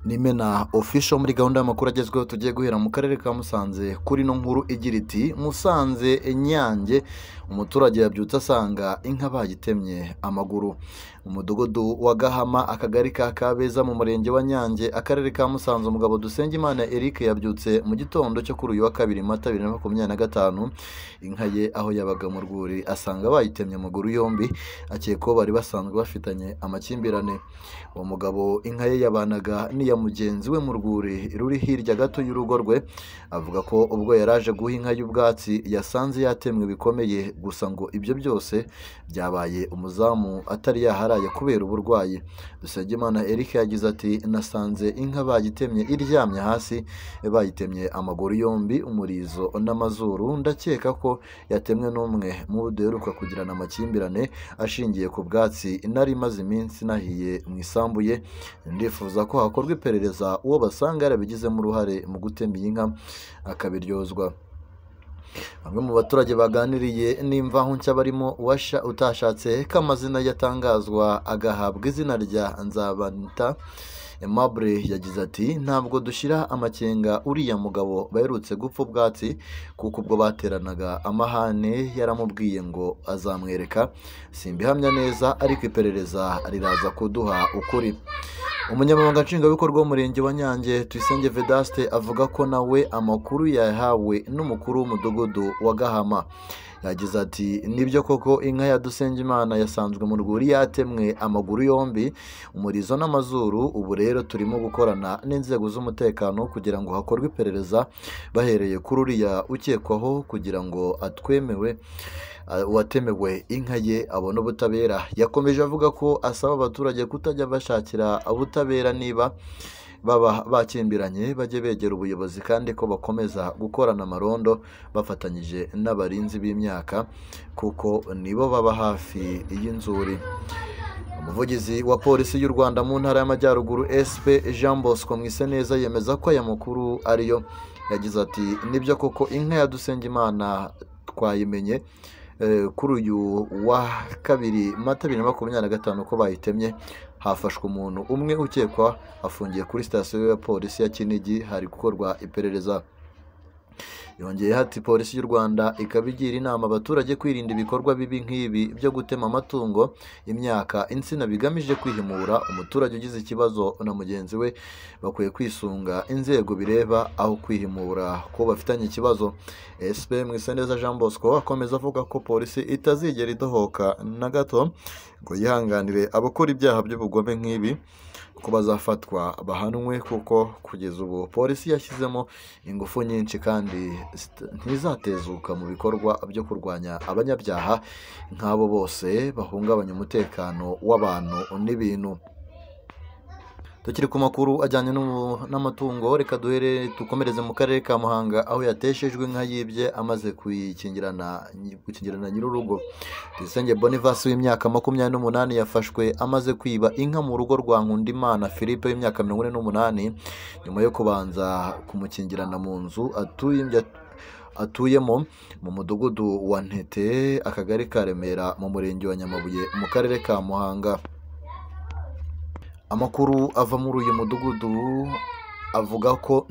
Nimena official muri gahunda y'amakuru agezweho tugiye guhera mu karere ka Musanze kuri no nkuru igira iti Musanze Nyange umuturage yabyutse asanga inka bayitemye amaguru. Umudugudu wa Gahama akagari ka Kabeza mu murenge wa Nyange akarere ka Musanze umugabo Dusengimana Eric yabyutse mu gitondo cyo kuri uyu wa 2 Mata 2025 inka ye aho yabaga mu rwuri asanga bayitemye amaguru yombi akeko bari basanzwe bafitanye amakimbirane. Uwo mugabo inka ye yabanaga niya mugenzi we mu rwuri ruri hirya gato y'urugo rwe avuga ko ubwo yaraje guha inka y'ubwatsi yasanze yatemwe bikomeye gusa ngo ibyo byose byabaye umuzamu atari yaharaye kubera uburwayi. Dusengimana Eric yagize ati nasanze inka bayitemye iryamye hasi bayitemye amaguru yombi umurizo n'amazuru ndakeka ko yatemwe n'umwe mu buderuka kugirana amakimbirane ashingiye ku bwatsi nari maze iminsi nahiye mu isambu ye. Ndifuza ko hakorwa iperereza uwo basanga yarabigizemo uruhare mu gutema iyi nka akabiryozwa. Bamwe mu baturage baganiriye n'imvaho nshya barimo utashatse ko amazina yatangazwa agahabwa izina rya Nzabanta Aimable yagize ati ntabwo dushyira amakenga uriya mugabo baherutse gupfa ubwatsi kuko ubwo bateranaga amahane yaramubwiye ngo azamwereka simbihamya neza ariko iperereza riraza kuduha ukuri. Umunyamabanga nshingwabikorwa w'umurenge wa Nyange Tuyisenge Vedaste avuga ko nawe amakuru yahawe n'umukuru w'umudugudu wa Gahama. Yagize ati nibyo koko inka ya Dusengimana yasanzwe mu rwuri yatemwe amaguru yombi umurizo n'amazuru. Ubu rero turimo gukorana n'inzego z'umutekano kugira ngo hakorwe iperereza bahereye kuri uriya ukekwaho kugira ngo uwatemewe inka ye abone ubutabera. Yakomeje avuga ko asaba abaturage kutajya bashakira ubutabera niba baba bakimbiranye bajye begera ubuyobozi kandi ko bakomeza gukorana amarondo bafatanyije n'abarinzi b'imyaka kuko nibo baba hafi y'inzuri. Umuvugizi wa polisi y'u Rwanda mu ntara y'Amajyaruguru SP Jean Bosco Mwiseneza yemeza ko aya makuru ariyo. Yagize ati nibyo koko inka ya Dusengimana twayimenye kuri uyu wa 2 Mata 2025 ko bayitemye hafashwe umuntu umwe ukekwa afungiye kuri sitasiyo ya polisi ya Kinigi hari gukorwa iperereza. Yongeye ati polisi y'u Rwanda ikabigira inama abaturage kwirinda ibikorwa bibi nk'ibi byo gutema amatungo imyaka insina bigamije kwihimura. Umuturage ugize ikibazo na mugenzi we bakwiye kwisunga inzego bireba aho kwihimura ko bafitanye ikibazo. SP Mwiseneza Jean Bosco akomeza avuga ko polisi itazigera idohoka na gato ngo yihanganire abakora ibyaha by'ubugome nk'ibi ko bazafatwa bahanwe kuko kugeza ubu polisi yashyizemo ingufu nyinshi kandi ntizatezuka mu bikorwa byo kurwanya abanyabyaha nk'abo bose bahungabanya umutekano w'abantu n'ibintu. Tukiri ku makuru ajyanye n'amatungo reka dukomereze mu karere ka Muhanga aho yateshejwe inka yibye amaze gukingirana nyir'urugo. Tuyisenge Boniface w'imyaka 28 yafashwe amaze kwiba inka mu rugo rwa Nkundimana Philippe w'imyaka 48 nyuma yo kubanza kumukingirana mu nzu atuyemo mu mudugudu wa Ntete akagari ka Remera mu murenge wa Nyamabuye mu karere ka Muhanga. Amakuru ava muri uyu mudugudu avuga ko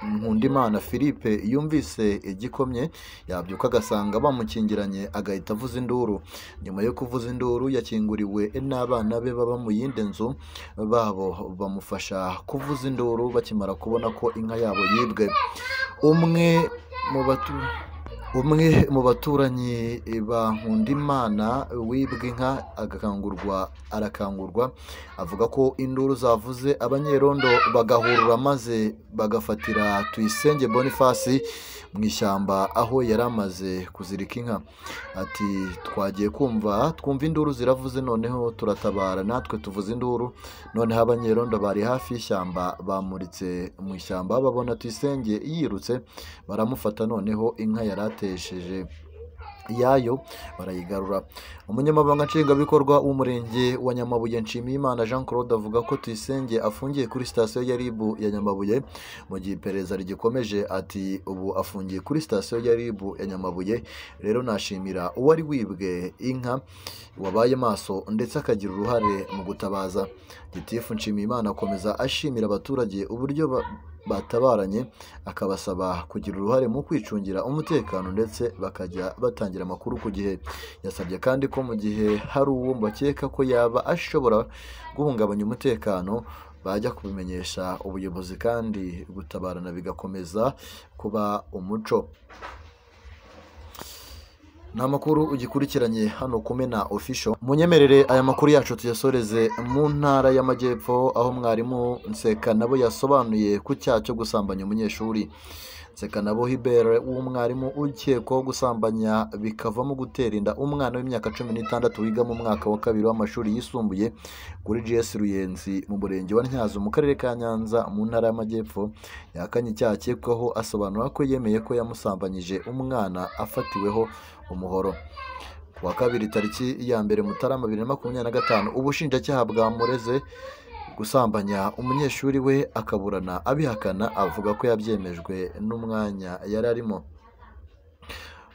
Nkundimana Philippe yumvise igikomye yabyuka agasanga bamukingiranye agahita avuza induru. Nyuma yo kuvuza induru yakinguriwe n'abana be baba mu yindi nzu babo bamufasha kuvuza induru bakimara kubona ko inka yabo yibwe. Umwe mu baturanyi ba Nkundimana wibwe inka arakangurwa avuga ko induru zavuze abanyerondo bagahurura maze bagafatira Tuyisenge Boniface mu ishyamba aho yari amaze kuzirika inka. Ati twagiye twumva induru ziravuze noneho turatabara natwe tuvuza induru noneho abanyerondo bari hafi y'ishyamba bamuritse mu ishyamba babona Tuyisenge yirutse baramufata noneho inka yaratesheje yayo barayigarura. Umunyamabanga nshingwabikorwa w'umurenge wa Nyamabuye Nshimiyimana Jean Claude avuga ko Tuyisenge afungiye kuri sitasiyo ya RIB ya Nyamabuye mu gihe iperereza rigikomeje. Ati ubu afungiye kuri sitasiyo ya RIB ya Nyamabuye, rero nashimira uwari wibwe inka wabaye maso ndetse akagira uruhare mu gutabaza. Gitifu Nshimiyimana akomeza ashimira abaturage uburyo batabaranye, akabasaba kugira uruhare mu kwicungira umutekano ndetse bakajya batangira amakuru ku gihe. Yasabye kandi ko mu gihe hari uwo bakeka ko yaba ashobora guhungabanya umutekano bajya kubimenyesha ubuyobozi kandi gutabarana bigakomeza kuba umuco. Ni amakuru ugikurikiranye hano Kumena Official. Munyemerere aya makuru yacu tuyasoreze mu ntara y'Amajyepfo, aho mwarimu Nsekanabo yasobanuye ku cyaha cyo gusambanya umunyeshuri. Nsekanabo Hubert w'umwarimu ukekwaho gusambanya bikavamo gutera inda umwana w'imyaka 16 wiga mu mwaka wa 2 w'amashuri yisumbuye kuri GS Ruyenzi mu murenge wa Ntyazo mu karere ka Nyanza mu ntara y'Amajyepfo, yakanye icyaha akekwaho asobanura ko yemeye ko yamusambanyije umwana afatiweho umuhoro. Kuwa kabiri tariki ya 1 Mutarama 2025 ubushinjacyaha bwamureze gusambanya umunyeshuri we akaburana abihakana, avuga ko yabyemejwe n'umwanya yari arimo.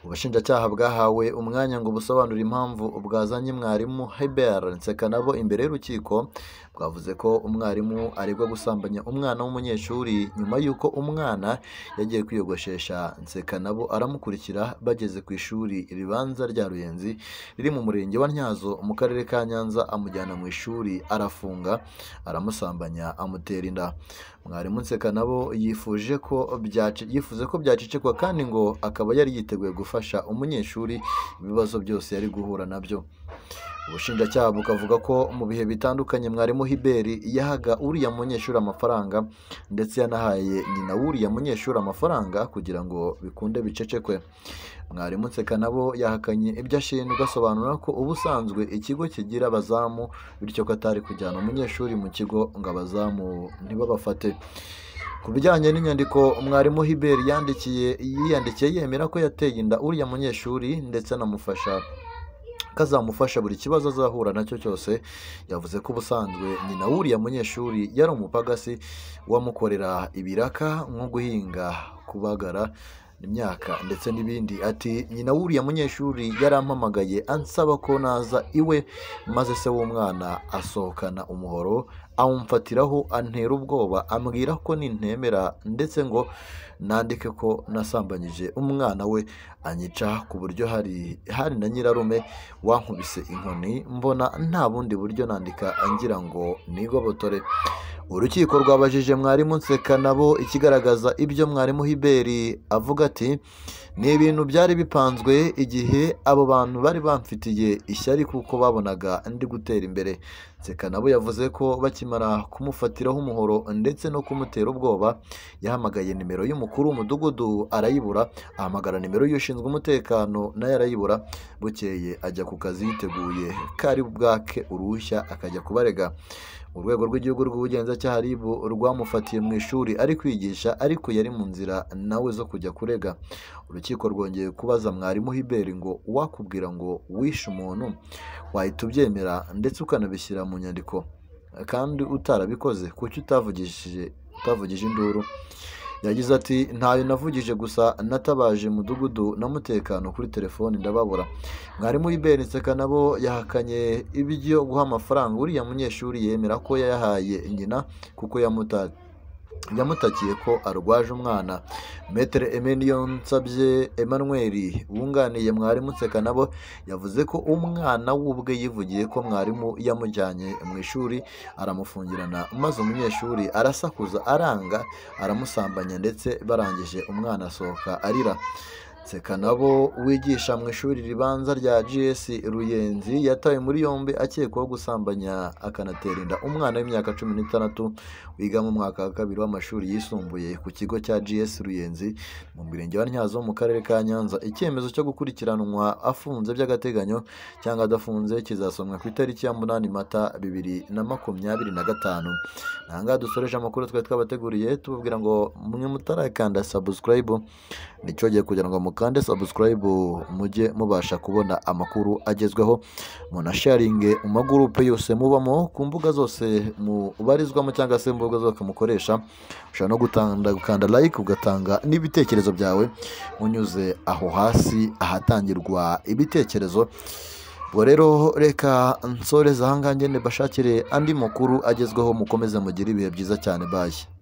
Ubushinjacyaha bwahawe umwanya ngo busobanure impamvu bwazanye mwarimu Hubert Nsekanabo imbere y'urukiko. Bwavuze ko umwarimu aregwa gusambanya umwana w'umunyeshuri nyuma y'uko umwana yagiye kwiyogoshesha. Nsekanabo aramukurikira bageze ku ishuri ribanza rya Ruyenzi riri mu murenge wa Ntyazo mu karere ka Nyanza, amujyana mu ishuri arafunga, aramusambanya, amutera inda. Mwarimu Nsekanabo yifuze ko byacecekwa kandi ngo akaba yari yiteguye gufasha umunyeshuri ibibazo byose yari guhura nabyo. Ubushinjacyaha bukavuga ko mu bihe bitandukanye mwarimu Hubert yahaga uriya munyeshuri amafaranga ndetse yanahaye nyina w'uriya munyeshuri amafaranga kugira ngo bikunde bicecekwe. Mwarimu Nsekanabo yahakanye ibyo ashinjwa, asobanura ko ubusanzwe ikigo kigira abazamu bityo ko atari kujyana umunyeshuri mu kigo ngo abazamu ntibabafate. Ku bijyanye n'inyandiko mwarimu Hubert yiyandikiye yemera ko yateye inda uriya munyeshuri ndetse kazamufasha buri kibazo azahura nacyo cyose. Yavuze ko ubusanzwe nyina w'uriya munyeshuri yari umupagasi wamukorera ibiraka nko guhinga, kubagara imyaka ndetse n'ibindi. Ati nyina w'uriya munyeshuri yarampamagaye ansaba ko naza iwe, maze se w'umwana asohokana umuhoro awumfatiraho antera ubwoba, ambwira ko nintemera ndetse ngo nandike ko nasambanyije umwana we, anyica ku buryo hari na nyirarume wankubise inkoni, mbona nta bundi buryo nandika angira ngo nigobotore. Urukiko rwabajije mwarimu Nsekanabo ikigaragaza ibyo mwarimu Hubert avuga. Ati ni ibintu byari bipanzwe igihe abo bantu bari bamfitiye ishyari kuko babonaga ndi gutera imbere. Nsekanabo yavuze ko bakimara kumufatiraho umuhoro ndetse no kumutera ubwoba yahamagaye nimero y'umukuru w'umudugudu arayibura, ahamagara nimero y'ushinzwe umutekano nayo arayibura. Bukeye ajya ku kazi yiteguye kari bwake uruhushya akajya kubarega. Urwego rw'igihugu rw'ubugenzacyaha RIB rwamufatiye mu ishuri ari kwigisha, ariko yari mu nzira nawe zo kujya kurega. Urukiko rwongeye kubaza mwarimu Hubert ngo wakubwira ngo wishe umuntu wahita ubyemera ndetse ukanabishyira mu nyandiko, kandi utarabikoze kuki utavugije induru? Yagize ati ntayo navugije, gusa natabaje mudugudu na mutekano kuri telefoni ndababura. Mwarimu Hubert Nsekanabo yahakanye ibyo guha amafaranga uriya munyeshuri, yemera ko yayahaye nyina kuko yamutakiye ko arwaje umwana. Maître Niyonsabye Emmanuel wunganiye mwarimu Nsekanabo yavuze ko umwana w'ubwe yivugiye ko mwarimu yamujyanye mu ishuri aramufungirana, maze umunyeshuri arasakuza aranga, aramusambanya ndetse barangije umwana asohoka arira. Nsekanabo wigisha mu ishuri ribanza rya GS Ruyenzi yatawe muri yombi akekwaho gusambanya akanatera inda umwana w'imyaka 16 wiga mu mwaka wa 2 w'amashuri yisumbuye ku kigo cya GS Ruyenzi mu murenge wa Ntyazo mu karere ka Nyanza. Icyemezo cyo gukurikiranwa afunze by'agateganyo cyangwa adafunze kizasomwa ku itariki ya 8 Mata 2025. Nanga dusoreje amakuru twabateguriye tubabwira ngo mwe mutarakanda subscribe nicyo giye kugira ngo mukande subscribe mujye mubasha kubona amakuru agezweho, munasharinge mu magurupe yose mubamo, ku mbuga zose mubarizwamo cyangwa se mbuga zose mukoresha. Ushobora no gukanda like ugatanga n'ibitekerezo byawe unyuze aho hasi ahatangirwa ibitekerezo. Ubwo rero reka nsoreze ahangaha ngende bashakire andi makuru agezweho, mukomeze mugire ibihe byiza cyane. Bye.